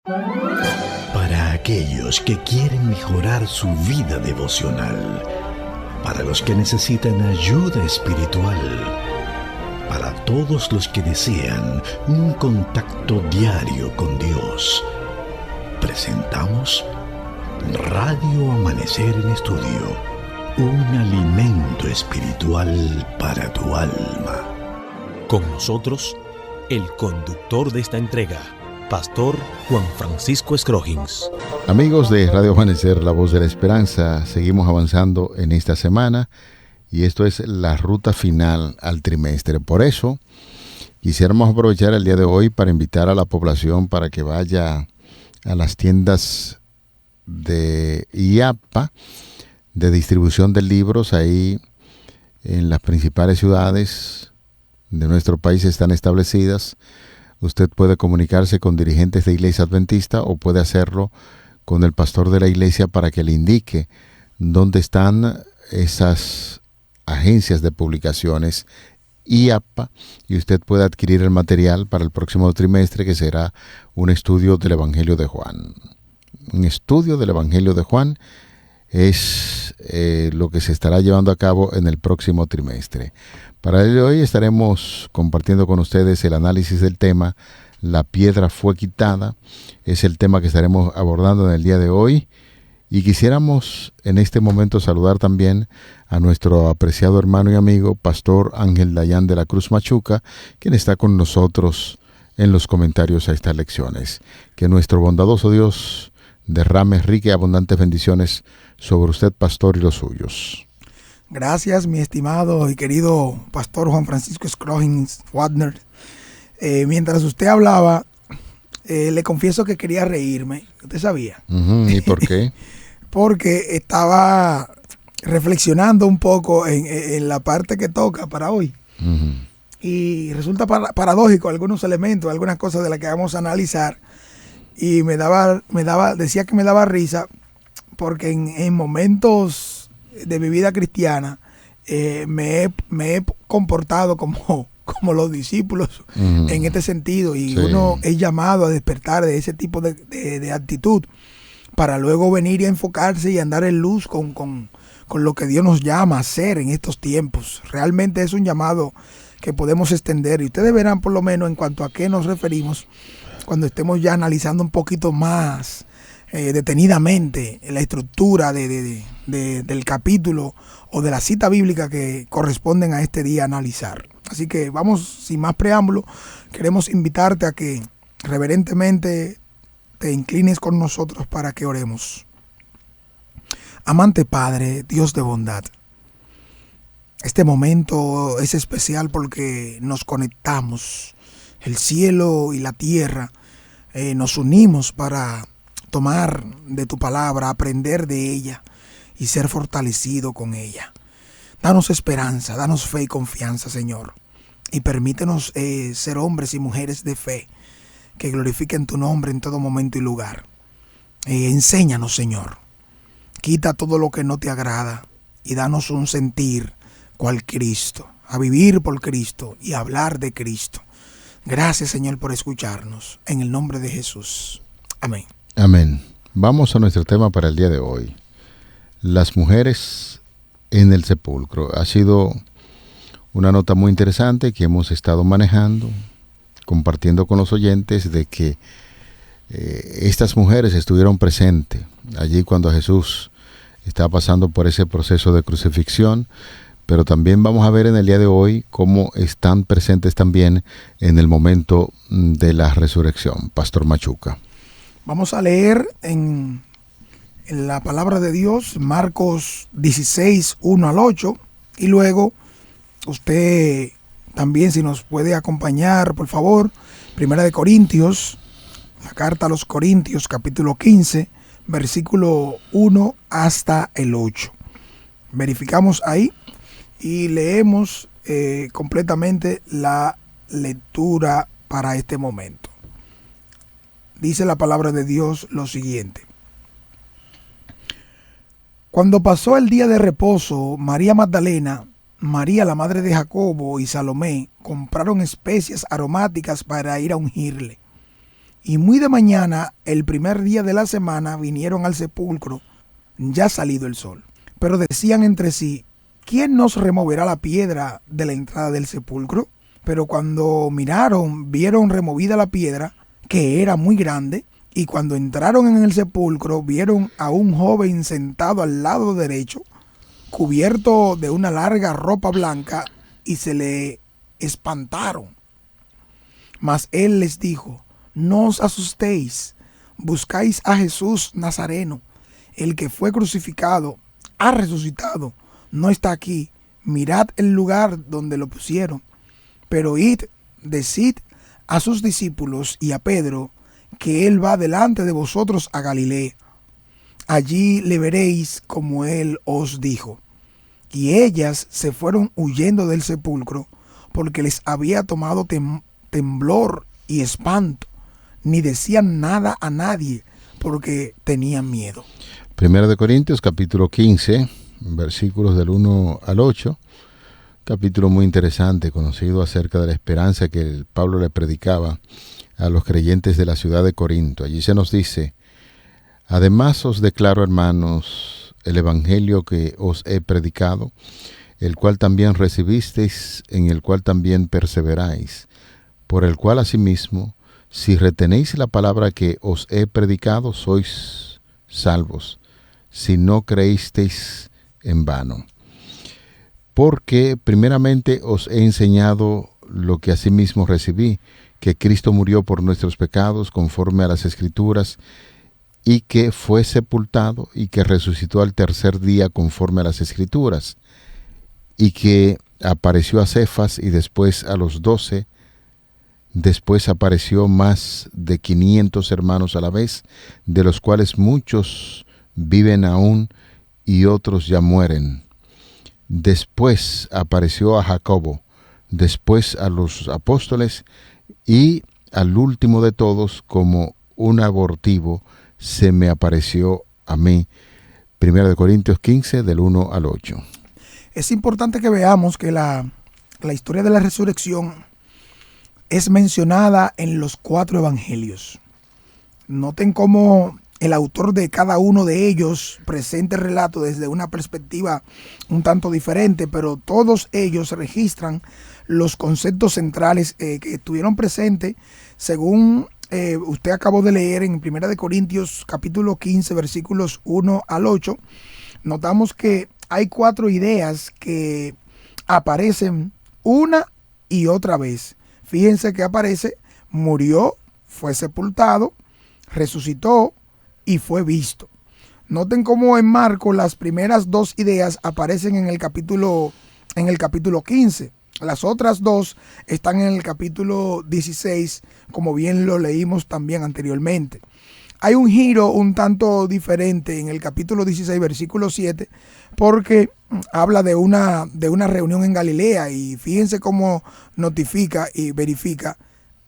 Para aquellos que quieren mejorar su vida devocional, para los que necesitan ayuda espiritual, para todos los que desean un contacto diario con Dios, presentamos Radio Amanecer en Estudio, un alimento espiritual para tu alma. Con nosotros, el conductor de esta entrega, Pastor Juan Francisco Scroggins. Amigos de Radio Amanecer, la voz de la esperanza, seguimos avanzando en esta semana y esto es la ruta final al trimestre. Por eso, quisiéramos aprovechar el día de hoy para invitar a la población para que vaya a las tiendas de IAPA, de distribución de libros, ahí en las principales ciudades de nuestro país están establecidas. Usted puede comunicarse con dirigentes de Iglesia Adventista o puede hacerlo con el pastor de la iglesia para que le indique dónde están esas agencias de publicaciones IAPA y usted puede adquirir el material para el próximo trimestre, que será un estudio del Evangelio de Juan. Un estudio del Evangelio de Juan es lo que se estará llevando a cabo en el próximo trimestre. Para el de hoy estaremos compartiendo con ustedes el análisis del tema La piedra fue quitada. Es el tema que estaremos abordando en el día de hoy. Y quisiéramos en este momento saludar también a nuestro apreciado hermano y amigo, Pastor Ángel Dayan de la Cruz Machuca, quien está con nosotros en los comentarios a estas lecciones. Que nuestro bondadoso Dios derrame ricas y abundantes bendiciones sobre usted, pastor, y los suyos. Gracias, mi estimado y querido Pastor Juan Francisco Scroggins Wadner. Mientras usted hablaba, le confieso que quería reírme. ¿Usted sabía? ¿Y por qué? Porque estaba reflexionando un poco en la parte que toca para hoy. Y resulta paradójico algunos elementos, algunas cosas de las que vamos a analizar. Y decía que me daba risa porque en momentos de mi vida cristiana me he comportado como los discípulos en este sentido, y sí, uno es llamado a despertar de ese tipo de actitud para luego venir y enfocarse y andar en luz con lo que Dios nos llama a hacer en estos tiempos. Realmente es un llamado que podemos extender, y ustedes verán por lo menos en cuanto a qué nos referimos cuando estemos ya analizando un poquito más detenidamente la estructura del capítulo o de la cita bíblica que corresponden a este día analizar. Así que vamos, sin más preámbulo, queremos invitarte a que reverentemente te inclines con nosotros para que oremos. Amante Padre, Dios de bondad, este momento es especial porque nos conectamos, el cielo y la tierra, nos unimos para tomar de tu palabra, aprender de ella y ser fortalecido con ella. Danos esperanza, danos fe y confianza, Señor, y permítenos ser hombres y mujeres de fe que glorifiquen tu nombre en todo momento y lugar. Enséñanos, Señor, quita todo lo que no te agrada y danos un sentir cual Cristo, a vivir por Cristo y hablar de Cristo. Gracias, Señor, por escucharnos. En el nombre de Jesús. Amén. Amén. Vamos a nuestro tema para el día de hoy. Las mujeres en el sepulcro. Ha sido una nota muy interesante que hemos estado manejando, compartiendo con los oyentes de que estas mujeres estuvieron presentes allí cuando Jesús estaba pasando por ese proceso de crucifixión. Pero también vamos a ver en el día de hoy cómo están presentes también en el momento de la resurrección. Pastor Machuca. Vamos a leer en la palabra de Dios, Marcos 16, 1 al 8. Y luego usted también, si nos puede acompañar, por favor, Primera de Corintios, la carta a los Corintios, capítulo 15, versículo 1 hasta el 8. Verificamos ahí y leemos completamente la lectura para este momento. Dice la palabra de Dios lo siguiente. Cuando pasó el día de reposo, María Magdalena, María la madre de Jacobo y Salomé compraron especias aromáticas para ir a ungirle. Y muy de mañana, el primer día de la semana, vinieron al sepulcro, ya salido el sol. Pero decían entre sí: ¿quién nos removerá la piedra de la entrada del sepulcro? Pero cuando miraron, vieron removida la piedra, que era muy grande, y cuando entraron en el sepulcro, vieron a un joven sentado al lado derecho, cubierto de una larga ropa blanca, y se le espantaron. Mas él les dijo: no os asustéis, buscáis a Jesús Nazareno, el que fue crucificado, ha resucitado, no está aquí, mirad el lugar donde lo pusieron. Pero id, decid a sus discípulos y a Pedro que él va delante de vosotros a Galilea. Allí le veréis como él os dijo. Y ellas se fueron huyendo del sepulcro, porque les había tomado temblor y espanto. Ni decían nada a nadie, porque tenían miedo. Primero de Corintios, capítulo 15, versículos del 1 al 8. Capítulo muy interesante, conocido acerca de la esperanza que Pablo le predicaba a los creyentes de la ciudad de Corinto. Allí se nos dice: además os declaro, hermanos, el evangelio que os he predicado, el cual también recibisteis, en el cual también perseveráis, por el cual asimismo, si retenéis la palabra que os he predicado, sois salvos, si no creísteis en vano. Porque primeramente os he enseñado lo que asimismo recibí, que Cristo murió por nuestros pecados conforme a las Escrituras, y que fue sepultado, y que resucitó al tercer día conforme a las Escrituras, y que apareció a Cefas y después a los 12, después apareció más de 500 hermanos a la vez, de los cuales muchos viven aún y otros ya mueren. Después apareció a Jacobo, después a los apóstoles, y al último de todos, como un abortivo, se me apareció a mí. 1 Corintios 15, del 1 al 8. Es importante que veamos que la historia de la resurrección es mencionada en los 4 evangelios. Noten cómo el autor de cada uno de ellos presenta el relato desde una perspectiva un tanto diferente, pero todos ellos registran los conceptos centrales que estuvieron presentes según usted acabó de leer en 1 Corintios capítulo 15 versículos 1 al 8. Notamos que hay 4 ideas que aparecen una y otra vez. Fíjense que aparece: murió, fue sepultado, resucitó y fue visto. Noten cómo en Marcos las primeras 2 ideas aparecen en el capítulo 15. Las otras 2 están en el capítulo 16, como bien lo leímos también anteriormente. Hay un giro un tanto diferente en el capítulo 16, versículo 7, porque habla de una reunión en Galilea, y fíjense cómo notifica y verifica: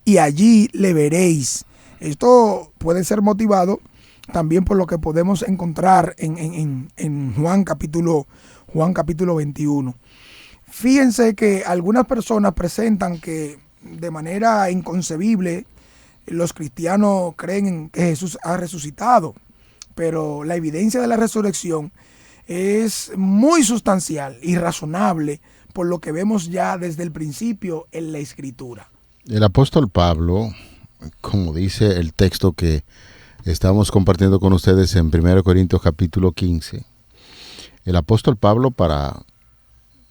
y allí le veréis. Esto puede ser motivado también por lo que podemos encontrar en Juan capítulo 21. Fíjense que algunas personas presentan que de manera inconcebible los cristianos creen que Jesús ha resucitado, pero la evidencia de la resurrección es muy sustancial y razonable por lo que vemos ya desde el principio en la Escritura. El apóstol Pablo, como dice el texto que estamos compartiendo con ustedes en 1 Corintios capítulo 15, el apóstol Pablo, para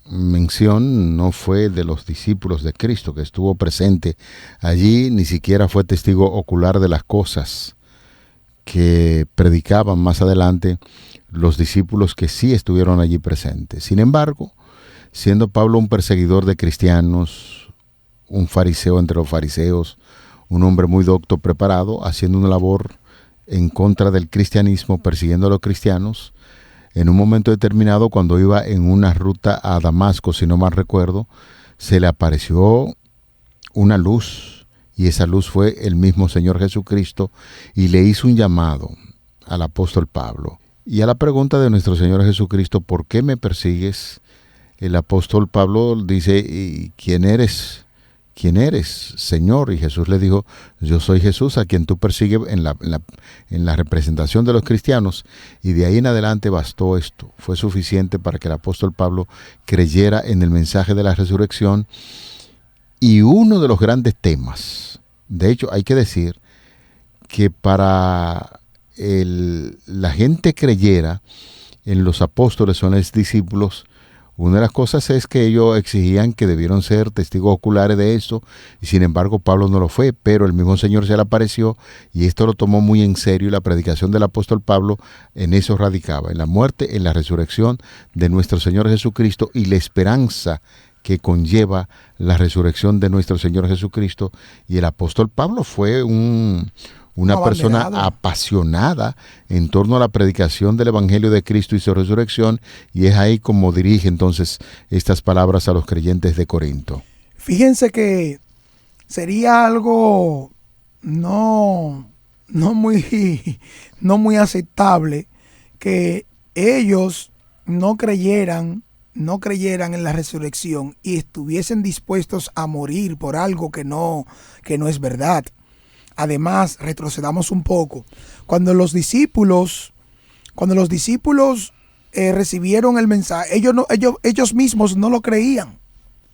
mención, no fue de los discípulos de Cristo que estuvo presente allí, ni siquiera fue testigo ocular de las cosas que predicaban más adelante los discípulos que sí estuvieron allí presentes. Sin embargo, siendo Pablo un perseguidor de cristianos, un fariseo entre los fariseos, un hombre muy docto, preparado, haciendo una labor en contra del cristianismo, persiguiendo a los cristianos, en un momento determinado, cuando iba en una ruta a Damasco, si no mal recuerdo, se le apareció una luz, y esa luz fue el mismo Señor Jesucristo, y le hizo un llamado al apóstol Pablo. Y a la pregunta de nuestro Señor Jesucristo: ¿por qué me persigues?, el apóstol Pablo dice: ¿y quién eres? ¿quién eres, Señor? Y Jesús le dijo, yo soy Jesús a quien tú persigues en la representación de los cristianos. Y de ahí en adelante bastó esto. Fue suficiente para que el apóstol Pablo creyera en el mensaje de la resurrección. Y uno de los grandes temas, de hecho hay que decir que para la gente creyera en los apóstoles o en los discípulos, una de las cosas es que ellos exigían que debieron ser testigos oculares de eso, y sin embargo Pablo no lo fue, pero el mismo Señor se le apareció y esto lo tomó muy en serio, y la predicación del apóstol Pablo en eso radicaba, en la muerte, en la resurrección de nuestro Señor Jesucristo y la esperanza que conlleva la resurrección de nuestro Señor Jesucristo. Y el apóstol Pablo fue una persona apasionada en torno a la predicación del Evangelio de Cristo y su resurrección, y es ahí como dirige entonces estas palabras a los creyentes de Corinto. Fíjense que sería algo no muy aceptable que ellos no creyeran en la resurrección y estuviesen dispuestos a morir por algo que no es verdad. Además, retrocedamos un poco. Cuando los discípulos recibieron el mensaje, ellos mismos no lo creían.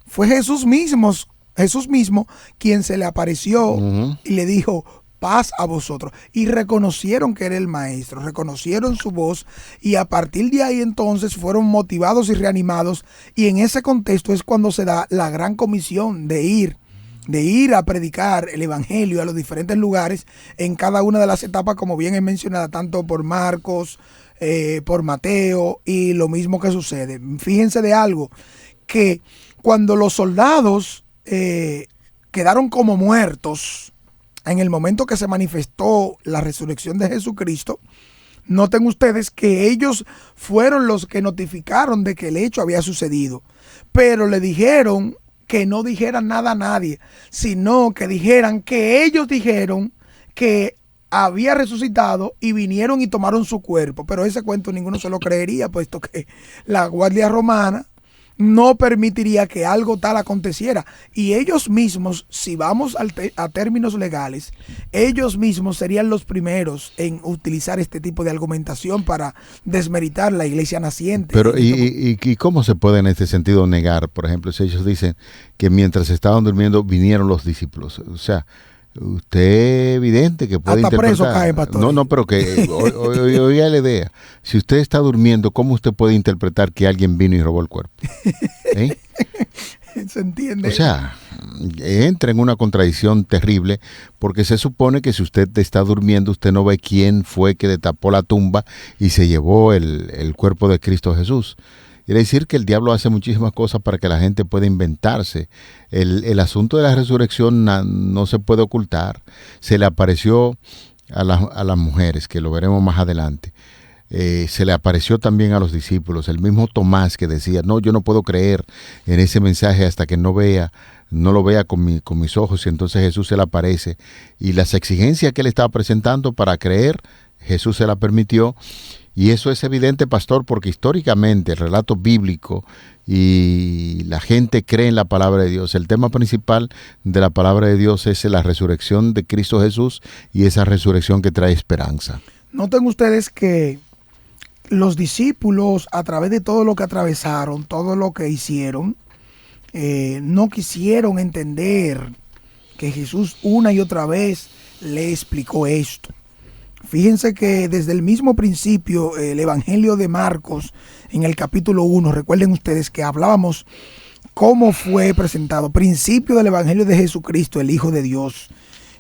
Fue Jesús mismo quien se le apareció y le dijo, paz a vosotros. Y reconocieron que era el maestro, reconocieron su voz, y a partir de ahí entonces fueron motivados y reanimados. Y en ese contexto es cuando se da la gran comisión de ir a predicar el evangelio a los diferentes lugares en cada una de las etapas, como bien he mencionado, tanto por Marcos, por Mateo, y lo mismo que sucede. Fíjense de algo, que cuando los soldados quedaron como muertos en el momento que se manifestó la resurrección de Jesucristo, noten ustedes que ellos fueron los que notificaron de que el hecho había sucedido, pero le dijeron que no dijeran nada a nadie, sino que dijeran que ellos dijeron que había resucitado y vinieron y tomaron su cuerpo. Pero ese cuento ninguno se lo creería, puesto que la guardia romana no permitiría que algo tal aconteciera. Y ellos mismos, si vamos a términos legales, ellos mismos serían los primeros en utilizar este tipo de argumentación para desmeritar la iglesia naciente. Pero ¿y cómo se puede en este sentido negar? Por ejemplo, si ellos dicen que mientras estaban durmiendo vinieron los discípulos. O sea, usted es evidente que puede hasta interpretar. Preso cae, pastor. No, pero que oiga la idea. Si usted está durmiendo, ¿cómo usted puede interpretar que alguien vino y robó el cuerpo? ¿Eh? ¿Se entiende? O sea, entra en una contradicción terrible, porque se supone que si usted está durmiendo, usted no ve quién fue que destapó la tumba y se llevó el cuerpo de Cristo Jesús. Quiere decir que el diablo hace muchísimas cosas para que la gente pueda inventarse. El asunto de la resurrección no se puede ocultar. Se le apareció a las mujeres, que lo veremos más adelante. Se le apareció también a los discípulos. El mismo Tomás que decía, no, yo no puedo creer en ese mensaje hasta que no lo vea con mis ojos. Y entonces Jesús se le aparece. Y las exigencias que él estaba presentando para creer, Jesús se la permitió. Y eso es evidente, pastor, porque históricamente el relato bíblico y la gente cree en la palabra de Dios. El tema principal de la palabra de Dios es la resurrección de Cristo Jesús, y esa resurrección que trae esperanza. Noten ustedes que los discípulos, a través de todo lo que atravesaron, todo lo que hicieron, no quisieron entender que Jesús una y otra vez le explicó esto. Fíjense que desde el mismo principio, el Evangelio de Marcos, en el capítulo 1, recuerden ustedes que hablábamos cómo fue presentado, principio del Evangelio de Jesucristo, el Hijo de Dios.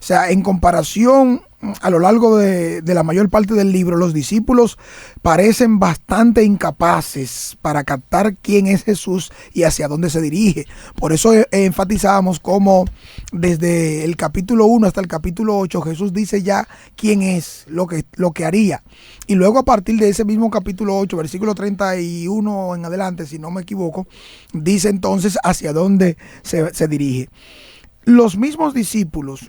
O sea, en comparación a lo largo de la mayor parte del libro, los discípulos parecen bastante incapaces para captar quién es Jesús y hacia dónde se dirige. Por eso enfatizamos cómo desde el capítulo 1 hasta el capítulo 8 Jesús dice ya quién es, lo que haría. Y luego a partir de ese mismo capítulo 8, versículo 31 en adelante, si no me equivoco, dice entonces hacia dónde se dirige. Los mismos discípulos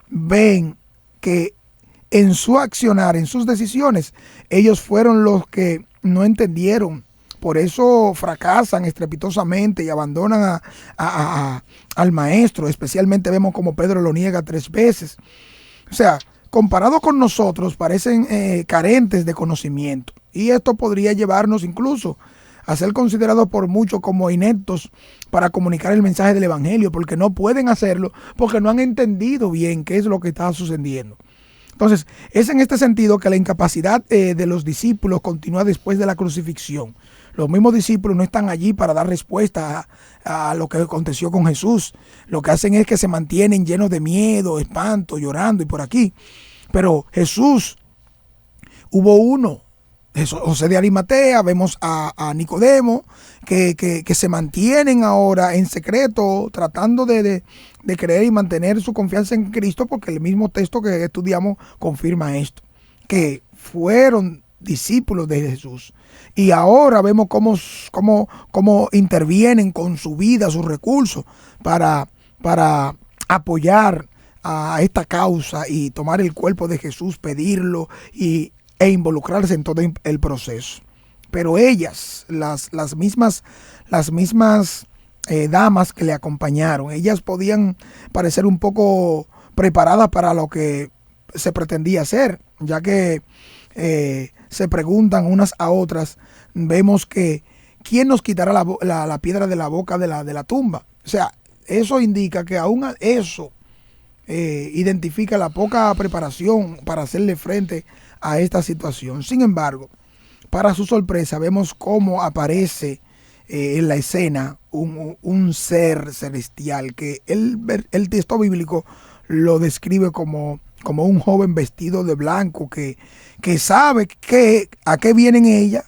ven que en su accionar, en sus decisiones, ellos fueron los que no entendieron por eso fracasan estrepitosamente y abandonan al maestro. Especialmente vemos como Pedro lo niega 3 veces. O sea, comparado con nosotros, parecen carentes de conocimiento. Y esto podría llevarnos incluso a ser considerados por muchos como ineptos para comunicar el mensaje del Evangelio, porque no pueden hacerlo, porque no han entendido bien qué es lo que está sucediendo. Entonces, es en este sentido que la incapacidad de los discípulos continúa después de la crucifixión. Los mismos discípulos no están allí para dar respuesta a lo que aconteció con Jesús. Lo que hacen es que se mantienen llenos de miedo, espanto, llorando y por aquí. Pero Jesús, hubo uno, José de Arimatea, vemos a Nicodemo, que se mantienen ahora en secreto, tratando de creer y mantener su confianza en Cristo, porque el mismo texto que estudiamos confirma esto, que fueron discípulos de Jesús. Y ahora vemos cómo intervienen con su vida, sus recursos, para apoyar a esta causa y tomar el cuerpo de Jesús, pedirlo e involucrarse en todo el proceso. Pero ellas, las mismas damas que le acompañaron, ellas podían parecer un poco preparadas para lo que se pretendía hacer, ya que se preguntan unas a otras. Vemos que ¿quién nos quitará la piedra de la boca de la tumba? O sea, eso indica que aún eso identifica la poca preparación para hacerle frente a esta situación. Sin embargo, para su sorpresa, vemos cómo aparece en la escena un ser celestial que el texto bíblico lo describe como un joven vestido de blanco que sabe a qué vienen ellas,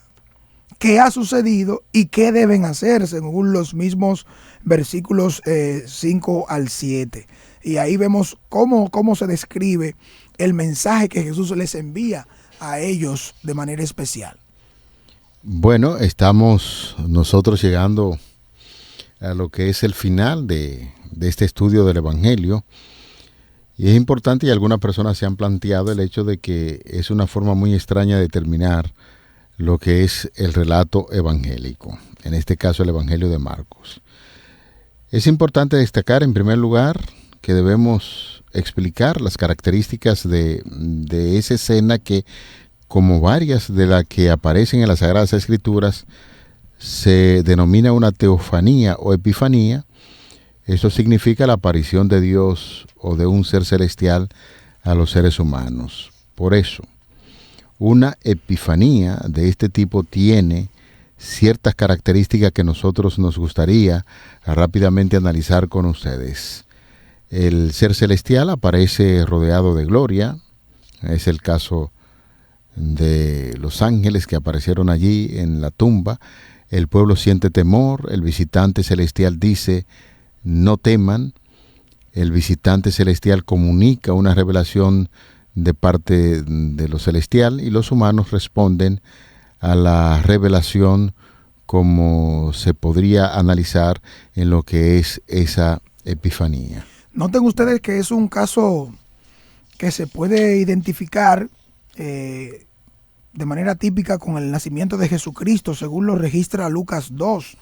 qué ha sucedido y qué deben hacer, según los mismos versículos 5 al 7. Y ahí vemos cómo se describe el mensaje que Jesús les envía a ellos de manera especial. Bueno, estamos nosotros llegando a lo que es el final de este estudio del Evangelio. Y es importante, y algunas personas se han planteado el hecho de que es una forma muy extraña de terminar lo que es el relato evangélico, en este caso el Evangelio de Marcos. Es importante destacar, en primer lugar, que debemos explicar las características de esa escena que, como varias de las que aparecen en las Sagradas Escrituras, se denomina una teofanía o epifanía. Eso significa la aparición de Dios o de un ser celestial a los seres humanos. Por eso, una epifanía de este tipo tiene ciertas características que nosotros nos gustaría rápidamente analizar con ustedes. El ser celestial aparece rodeado de gloria. Es el caso de los ángeles que aparecieron allí en la tumba. El pueblo siente temor. El visitante celestial dice: no teman. El visitante celestial comunica una revelación de parte de lo celestial y los humanos responden a la revelación como se podría analizar en lo que es esa epifanía. Noten ustedes que es un caso que se puede identificar de manera típica con el nacimiento de Jesucristo, según lo registra Lucas 2.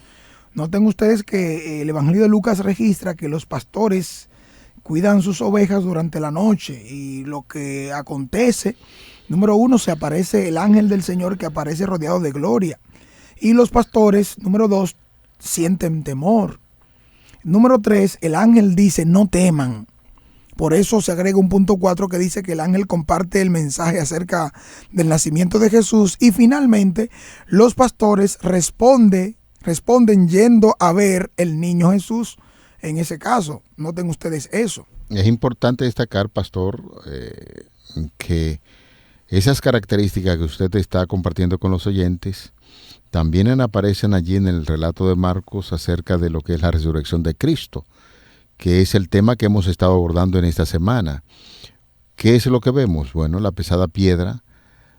Noten ustedes que el Evangelio de Lucas registra que los pastores cuidan sus ovejas durante la noche y lo que acontece, número 1, se aparece el ángel del Señor que aparece rodeado de gloria. Y los pastores, número 2, sienten temor. Número 3, el ángel dice: no teman. Por eso se agrega un punto 4 que dice que el ángel comparte el mensaje acerca del nacimiento de Jesús. Y finalmente, los pastores responden yendo a ver el niño Jesús. En ese caso, noten ustedes eso. Es importante destacar, pastor, que esas características que usted está compartiendo con los oyentes también aparecen allí en el relato de Marcos acerca de lo que es la resurrección de Cristo, que es el tema que hemos estado abordando en esta semana. ¿Qué es lo que vemos? Bueno, la pesada piedra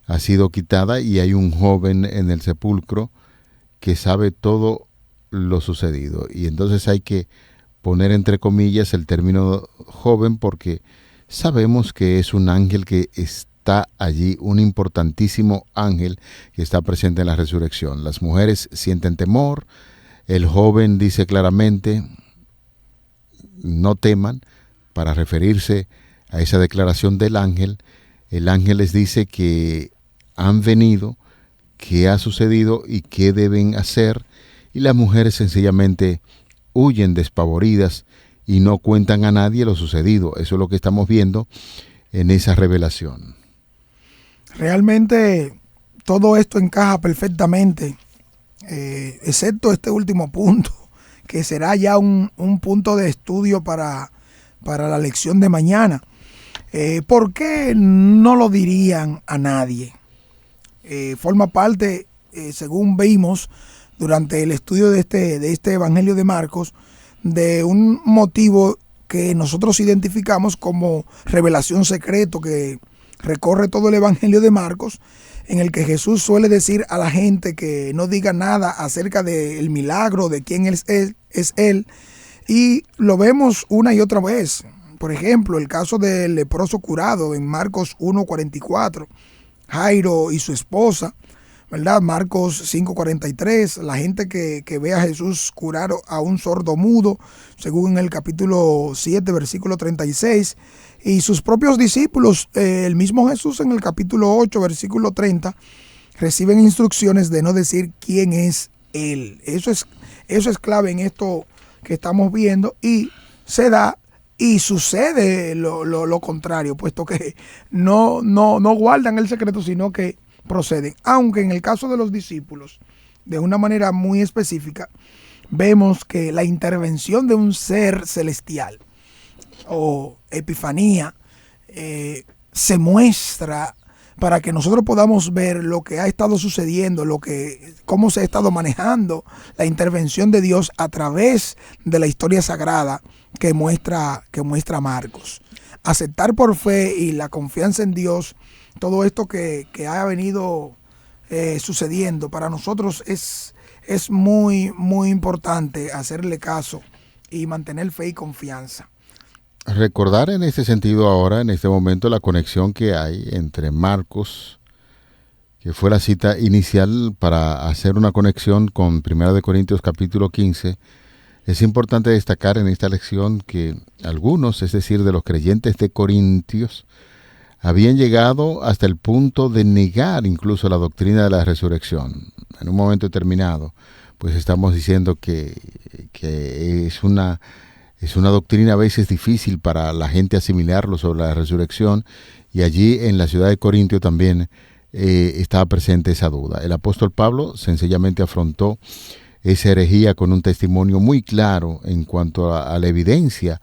ha sido quitada y hay un joven en el sepulcro que sabe todo lo sucedido. Y entonces hay que poner entre comillas el término joven porque sabemos que es un ángel que está allí un importantísimo ángel que está presente en la resurrección. Las mujeres sienten temor, el joven dice claramente, no teman, para referirse a esa declaración del ángel. El ángel les dice que han venido, qué ha sucedido y qué deben hacer, y las mujeres sencillamente huyen despavoridas y no cuentan a nadie lo sucedido. Eso es lo que estamos viendo en esa revelación. Realmente todo esto encaja perfectamente, excepto este último punto, que será ya un punto de estudio para la lección de mañana. ¿Por qué no lo dirían a nadie? Forma parte, según vimos durante el estudio de este Evangelio de Marcos, de un motivo que nosotros identificamos como revelación secreto que recorre todo el Evangelio de Marcos, en el que Jesús suele decir a la gente que no diga nada acerca del milagro, de quién es Él, y lo vemos una y otra vez. Por ejemplo, el caso del leproso curado en Marcos 1:44, Jairo y su esposa, ¿verdad? Marcos 5:43, la gente que ve a Jesús curar a un sordo mudo, según en el capítulo 7, versículo 36, y sus propios discípulos, el mismo Jesús en el capítulo 8, versículo 30, reciben instrucciones de no decir quién es Él. Eso es clave en esto que estamos viendo, y se da y sucede lo contrario, puesto que no guardan el secreto, sino que proceden. Aunque en el caso de los discípulos, de una manera muy específica, vemos que la intervención de un ser celestial o epifanía se muestra para que nosotros podamos ver lo que ha estado sucediendo, cómo se ha estado manejando la intervención de Dios a través de la historia sagrada que muestra Marcos. Aceptar por fe y la confianza en Dios todo esto que ha venido sucediendo para nosotros es muy, muy importante hacerle caso y mantener fe y confianza. Recordar en este sentido ahora, en este momento, la conexión que hay entre Marcos, que fue la cita inicial para hacer una conexión con 1 Corintios capítulo 15. Es importante destacar en esta lección que algunos, es decir, de los creyentes de Corintios, habían llegado hasta el punto de negar incluso la doctrina de la resurrección. En un momento determinado, pues estamos diciendo que es una doctrina a veces difícil para la gente asimilarlo sobre la resurrección, y allí en la ciudad de Corintio también estaba presente esa duda. El apóstol Pablo sencillamente afrontó esa herejía con un testimonio muy claro en cuanto a la evidencia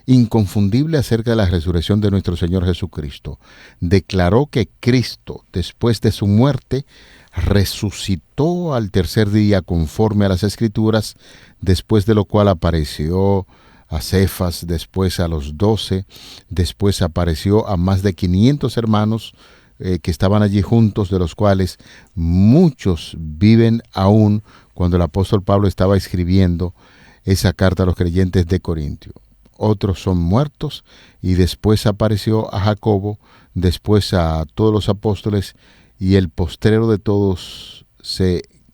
inconfundible acerca de la resurrección de nuestro Señor Jesucristo. Declaró que Cristo, después de su muerte, resucitó al tercer día conforme a las Escrituras, después de lo cual apareció a Cefas, después a los 12, después apareció a más de 500 hermanos que estaban allí juntos, de los cuales muchos viven aún cuando el apóstol Pablo estaba escribiendo esa carta a los creyentes de Corintio. Otros son muertos, y después apareció a Jacobo, después a todos los apóstoles, y el postrero de todos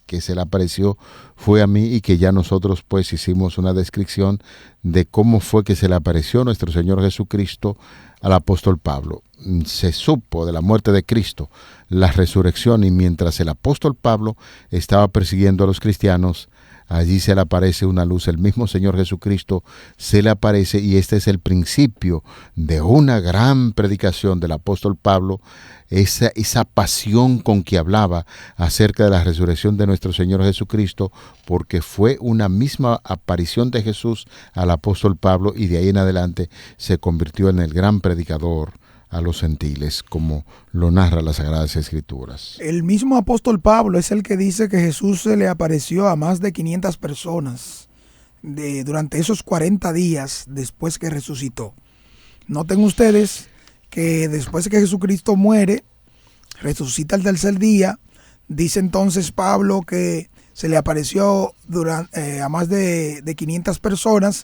que se le apareció fue a mí, y que ya nosotros pues hicimos una descripción de cómo fue que se le apareció nuestro Señor Jesucristo al apóstol Pablo. Se supo de la muerte de Cristo, la resurrección, y mientras el apóstol Pablo estaba persiguiendo a los cristianos, allí se le aparece una luz, el mismo Señor Jesucristo se le aparece, y este es el principio de una gran predicación del apóstol Pablo, esa pasión con que hablaba acerca de la resurrección de nuestro Señor Jesucristo, porque fue una misma aparición de Jesús al apóstol Pablo, y de ahí en adelante se convirtió en el gran predicador a los gentiles, como lo narra las Sagradas Escrituras. El mismo apóstol Pablo es el que dice que Jesús se le apareció a más de 500 personas durante esos 40 días después que resucitó. Noten ustedes que después que Jesucristo muere, resucita el tercer día, dice entonces Pablo que se le apareció a más de 500 personas,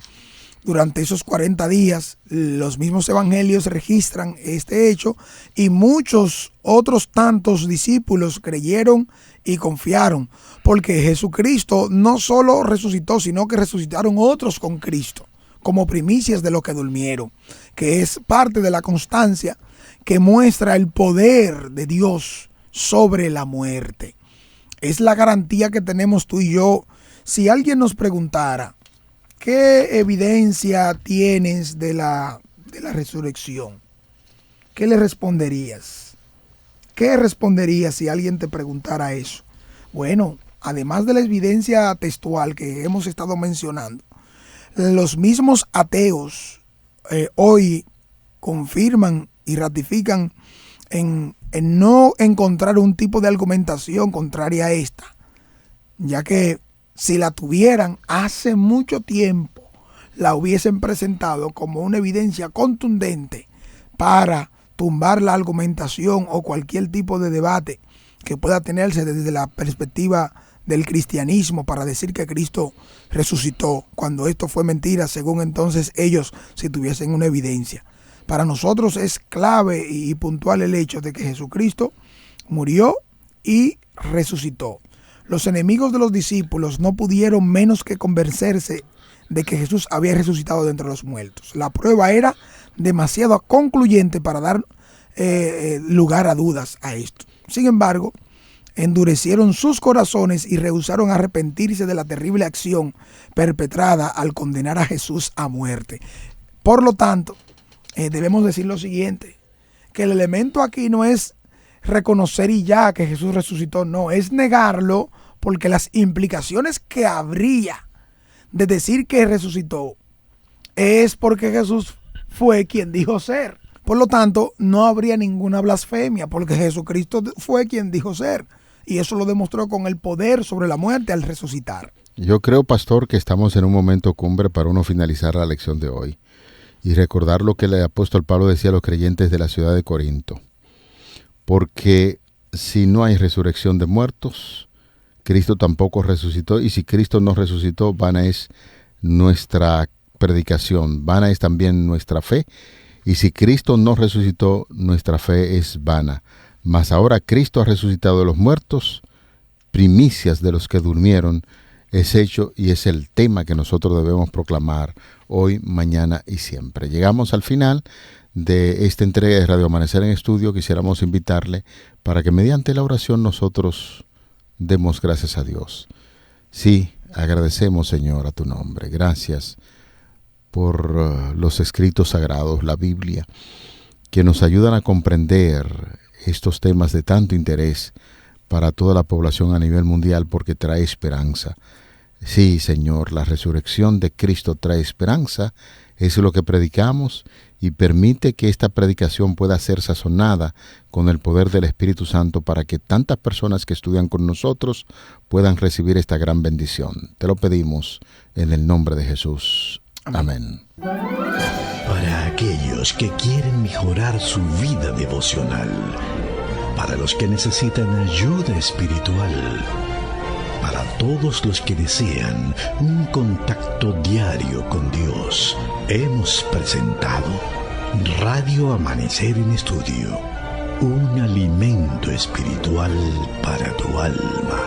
Durante esos 40 días, los mismos evangelios registran este hecho y muchos otros tantos discípulos creyeron y confiaron, porque Jesucristo no solo resucitó, sino que resucitaron otros con Cristo, como primicias de los que durmieron, que es parte de la constancia que muestra el poder de Dios sobre la muerte. Es la garantía que tenemos tú y yo. Si alguien nos preguntara, ¿qué evidencia tienes de la resurrección? ¿Qué le responderías? ¿Qué responderías si alguien te preguntara eso? Bueno, además de la evidencia textual que hemos estado mencionando, los mismos ateos hoy confirman y ratifican en no encontrar un tipo de argumentación contraria a esta, ya que si la tuvieran hace mucho tiempo, la hubiesen presentado como una evidencia contundente para tumbar la argumentación o cualquier tipo de debate que pueda tenerse desde la perspectiva del cristianismo para decir que Cristo resucitó, cuando esto fue mentira, según entonces ellos si tuviesen una evidencia. Para nosotros es clave y puntual el hecho de que Jesucristo murió y resucitó. Los enemigos de los discípulos no pudieron menos que convencerse de que Jesús había resucitado de entre los muertos. La prueba era demasiado concluyente para dar lugar a dudas a esto. Sin embargo, endurecieron sus corazones y rehusaron arrepentirse de la terrible acción perpetrada al condenar a Jesús a muerte. Por lo tanto, debemos decir lo siguiente, que el elemento aquí no es reconocer y ya que Jesús resucitó, no, es negarlo, porque las implicaciones que habría de decir que resucitó es porque Jesús fue quien dijo ser. Por lo tanto, no habría ninguna blasfemia, porque Jesucristo fue quien dijo ser, y eso lo demostró con el poder sobre la muerte al resucitar. Yo creo, pastor, que estamos en un momento cumbre para uno finalizar la lección de hoy y recordar lo que el apóstol Pablo decía a los creyentes de la ciudad de Corinto. Porque si no hay resurrección de muertos, Cristo tampoco resucitó, y si Cristo no resucitó, vana es nuestra predicación, vana es también nuestra fe, y si Cristo no resucitó, nuestra fe es vana. Mas ahora Cristo ha resucitado de los muertos, primicias de los que durmieron, es hecho y es el tema que nosotros debemos proclamar hoy, mañana y siempre. Llegamos al final de esta entrega de Radio Amanecer en Estudio. Quisiéramos invitarle para que mediante la oración nosotros demos gracias a Dios. Sí, agradecemos, Señor, a tu nombre. Gracias por los escritos sagrados, la Biblia, que nos ayudan a comprender estos temas de tanto interés para toda la población a nivel mundial, porque trae esperanza. Sí, Señor, la resurrección de Cristo trae esperanza, es lo que predicamos, y permite que esta predicación pueda ser sazonada con el poder del Espíritu Santo para que tantas personas que estudian con nosotros puedan recibir esta gran bendición. Te lo pedimos en el nombre de Jesús. Amén. Para aquellos que quieren mejorar su vida devocional, para los que necesitan ayuda espiritual, para todos los que desean un contacto diario con Dios, hemos presentado Radio Amanecer en Estudio, un alimento espiritual para tu alma.